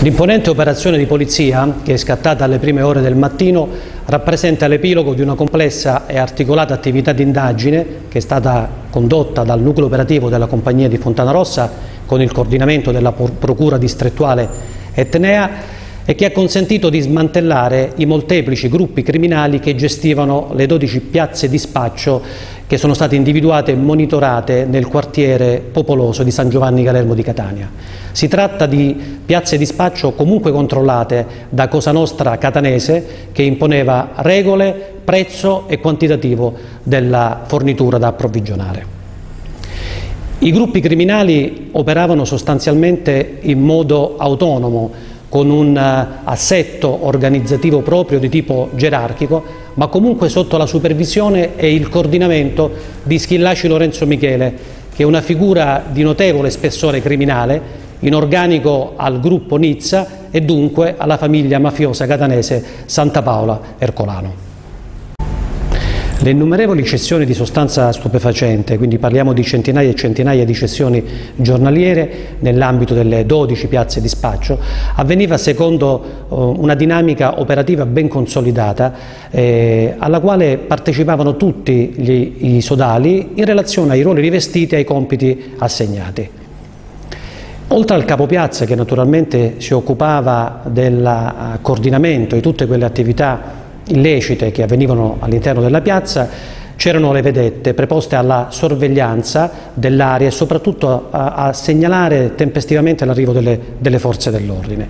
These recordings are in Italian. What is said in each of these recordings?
L'imponente operazione di polizia, che è scattata alle prime ore del mattino, rappresenta l'epilogo di una complessa e articolata attività di indagine che è stata condotta dal nucleo operativo della compagnia di Fontanarossa con il coordinamento della Procura distrettuale Etnea e che ha consentito di smantellare i molteplici gruppi criminali che gestivano le 12 piazze di spaccio che sono state individuate e monitorate nel quartiere popoloso di San Giovanni Galermo di Catania. Si tratta di piazze di spaccio comunque controllate da Cosa Nostra catanese, che imponeva regole, prezzo e quantitativo della fornitura da approvvigionare. I gruppi criminali operavano sostanzialmente in modo autonomo, con un assetto organizzativo proprio di tipo gerarchico, ma comunque sotto la supervisione e il coordinamento di Schillaci Lorenzo Michele, che è una figura di notevole spessore criminale, in organico al gruppo Nizza e dunque alla famiglia mafiosa catanese Santa Paola Ercolano. Le innumerevoli cessioni di sostanza stupefacente, quindi parliamo di centinaia e centinaia di cessioni giornaliere nell'ambito delle 12 piazze di spaccio, avveniva secondo una dinamica operativa ben consolidata alla quale partecipavano tutti i sodali in relazione ai ruoli rivestiti e ai compiti assegnati. Oltre al capopiazza, che naturalmente si occupava del coordinamento di tutte quelle attività illecite che avvenivano all'interno della piazza, c'erano le vedette preposte alla sorveglianza dell'area e soprattutto a segnalare tempestivamente l'arrivo delle forze dell'ordine.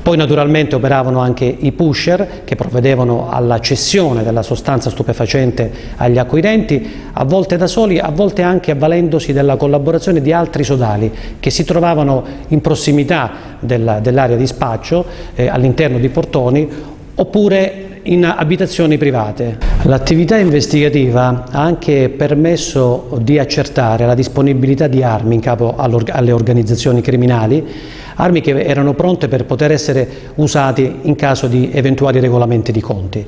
Poi naturalmente operavano anche i pusher che provvedevano alla cessione della sostanza stupefacente agli acquirenti, a volte da soli, a volte anche avvalendosi della collaborazione di altri sodali che si trovavano in prossimità dell'area di spaccio, all'interno di portoni, oppure in abitazioni private. L'attività investigativa ha anche permesso di accertare la disponibilità di armi in capo alle organizzazioni criminali, armi che erano pronte per poter essere usate in caso di eventuali regolamenti di conti.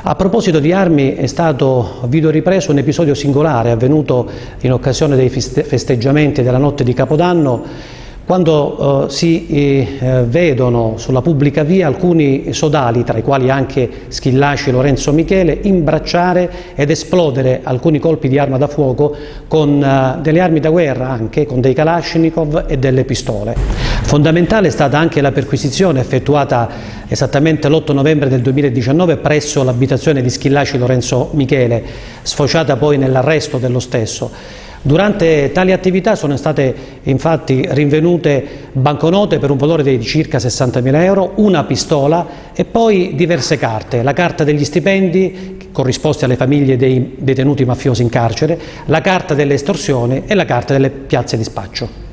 A proposito di armi, è stato videoripreso un episodio singolare avvenuto in occasione dei festeggiamenti della notte di Capodanno, quando si vedono sulla pubblica via alcuni sodali, tra i quali anche Schillaci Lorenzo Michele, imbracciare ed esplodere alcuni colpi di arma da fuoco con delle armi da guerra, anche con dei Kalashnikov e delle pistole. Fondamentale è stata anche la perquisizione effettuata esattamente l'8 novembre del 2019 presso l'abitazione di Schillaci Lorenzo Michele, sfociata poi nell'arresto dello stesso. Durante tali attività sono state infatti rinvenute banconote per un valore di circa 60.000 euro, una pistola e poi diverse carte: la carta degli stipendi corrisposti alle famiglie dei detenuti mafiosi in carcere, la carta delle estorsioni e la carta delle piazze di spaccio.